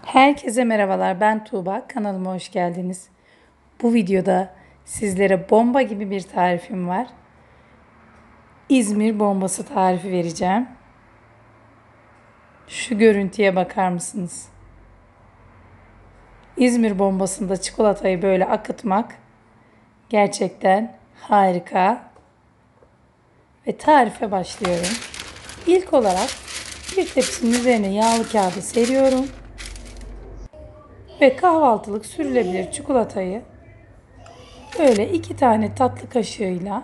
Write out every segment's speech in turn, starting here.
Herkese merhabalar. Ben Tuğba. Kanalıma hoş geldiniz. Bu videoda sizlere bomba gibi bir tarifim var. İzmir bombası tarifi vereceğim. Şu görüntüye bakar mısınız? İzmir bombasında çikolatayı böyle akıtmak gerçekten harika. Ve tarife başlıyorum. İlk olarak bir tepsinin üzerine yağlı kağıdı seriyorum. Ve kahvaltılık sürülebilir çikolatayı böyle 2 tane tatlı kaşığıyla,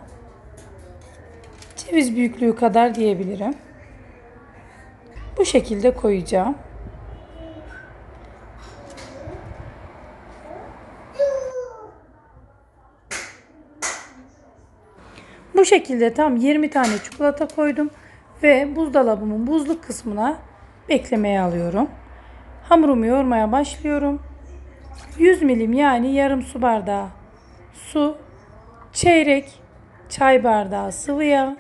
ceviz büyüklüğü kadar diyebilirim, bu şekilde koyacağım. Bu şekilde tam 20 tane çikolata koydum ve buzdolabımın buzluk kısmına beklemeye alıyorum. Hamurumu yoğurmaya başlıyorum. 100 milim yani yarım su bardağı su, çeyrek çay bardağı sıvı yağ,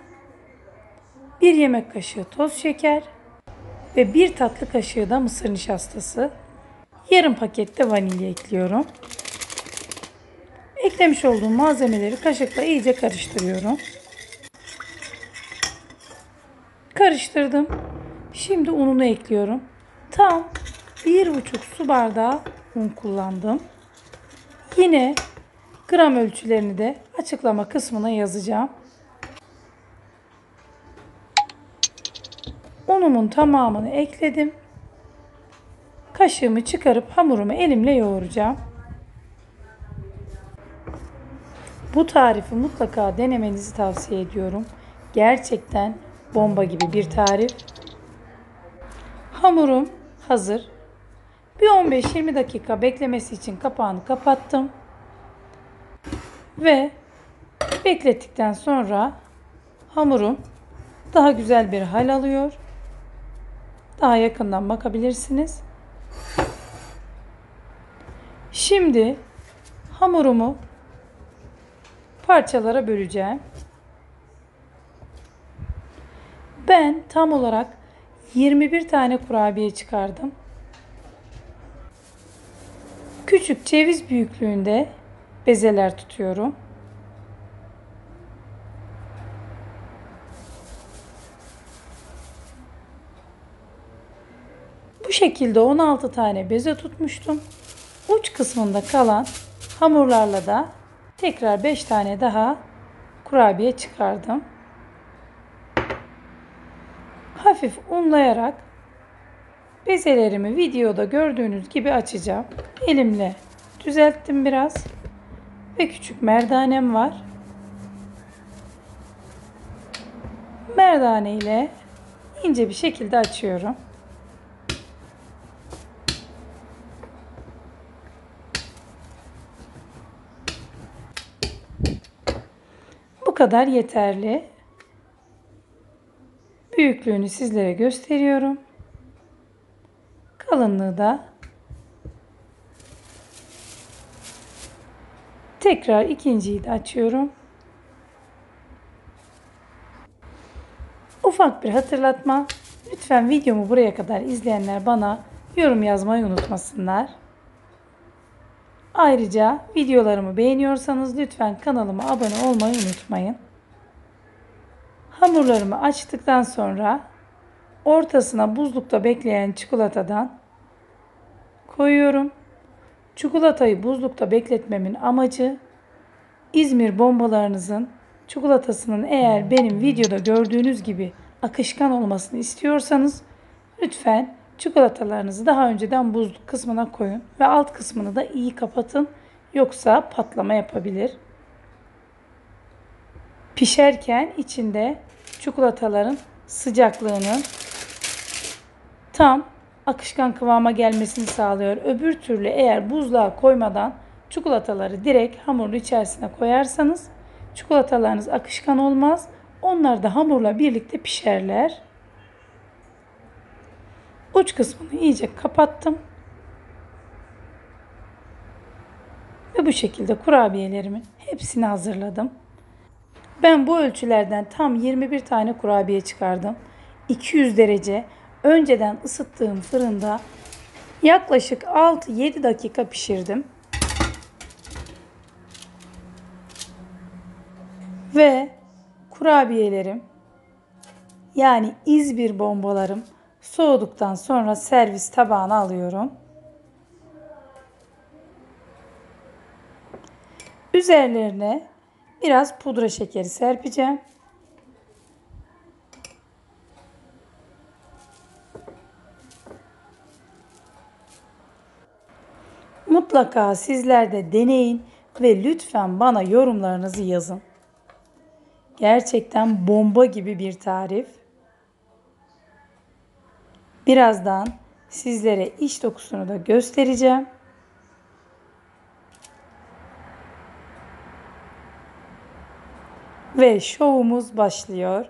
1 yemek kaşığı toz şeker ve 1 tatlı kaşığı da mısır nişastası, yarım paket de vanilya ekliyorum. Eklemiş olduğum malzemeleri kaşıkla iyice karıştırıyorum. Karıştırdım. Şimdi ununu ekliyorum. Tam 1,5 su bardağı un kullandım. Yine gram ölçülerini de açıklama kısmına yazacağım. Unumun tamamını ekledim. Kaşığımı çıkarıp hamurumu elimle yoğuracağım. Bu tarifi mutlaka denemenizi tavsiye ediyorum. Gerçekten bomba gibi bir tarif. Hamurum hazır. Bir 15-20 dakika beklemesi için kapağını kapattım. Ve beklettikten sonra hamurum daha güzel bir hal alıyor. Daha yakından bakabilirsiniz. Şimdi hamurumu parçalara böleceğim. Ben tam olarak 21 tane kurabiye çıkardım. Küçük ceviz büyüklüğünde bezeler tutuyorum. Bu şekilde 16 tane beze tutmuştum. Uç kısmında kalan hamurlarla da tekrar 5 tane daha kurabiye çıkardım. Hafif unlayarak bezelerimi videoda gördüğünüz gibi açacağım. Elimle düzelttim biraz. Ve küçük merdanem var. Merdane ile ince bir şekilde açıyorum. Bu kadar yeterli. Büyüklüğünü sizlere gösteriyorum. Kalınlığı da tekrar ikinciyi de açıyorum. Ufak bir hatırlatma. Lütfen videomu buraya kadar izleyenler bana yorum yazmayı unutmasınlar. Ayrıca videolarımı beğeniyorsanız lütfen kanalıma abone olmayı unutmayın. Hamurlarımı açtıktan sonra ortasına buzlukta bekleyen çikolatadan koyuyorum. Çikolatayı buzlukta bekletmemin amacı İzmir bombalarınızın çikolatasının eğer benim videoda gördüğünüz gibi akışkan olmasını istiyorsanız lütfen çikolatalarınızı daha önceden buzluk kısmına koyun ve alt kısmını da iyi kapatın, yoksa patlama yapabilir. Pişerken içinde çikolataların sıcaklığının tam akışkan kıvama gelmesini sağlıyor. Öbür türlü eğer buzluğa koymadan çikolataları direkt hamurun içerisine koyarsanız çikolatalarınız akışkan olmaz. Onlar da hamurla birlikte pişerler. Uç kısmını iyice kapattım. Ve bu şekilde kurabiyelerimin hepsini hazırladım. Ben bu ölçülerden tam 21 tane kurabiye çıkardım. 200 derece önceden ısıttığım fırında Yaklaşık 6-7 dakika pişirdim. Ve kurabiyelerim, yani İzmir bombalarım soğuduktan sonra servis tabağına alıyorum. Üzerlerine biraz pudra şekeri serpeceğim. Mutlaka sizler de deneyin ve lütfen bana yorumlarınızı yazın. Gerçekten bomba gibi bir tarif. Birazdan sizlere iç dokusunu da göstereceğim. Ve şovumuz başlıyor.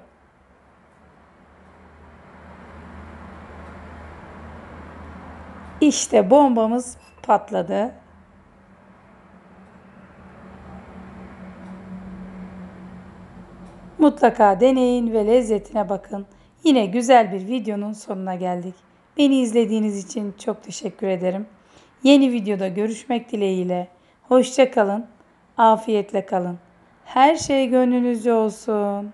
İşte bombamız patladı. Mutlaka deneyin ve lezzetine bakın. Yine güzel bir videonun sonuna geldik. Beni izlediğiniz için çok teşekkür ederim. Yeni videoda görüşmek dileğiyle. Hoşça kalın. Afiyetle kalın. Her şey gönlünüzce olsun.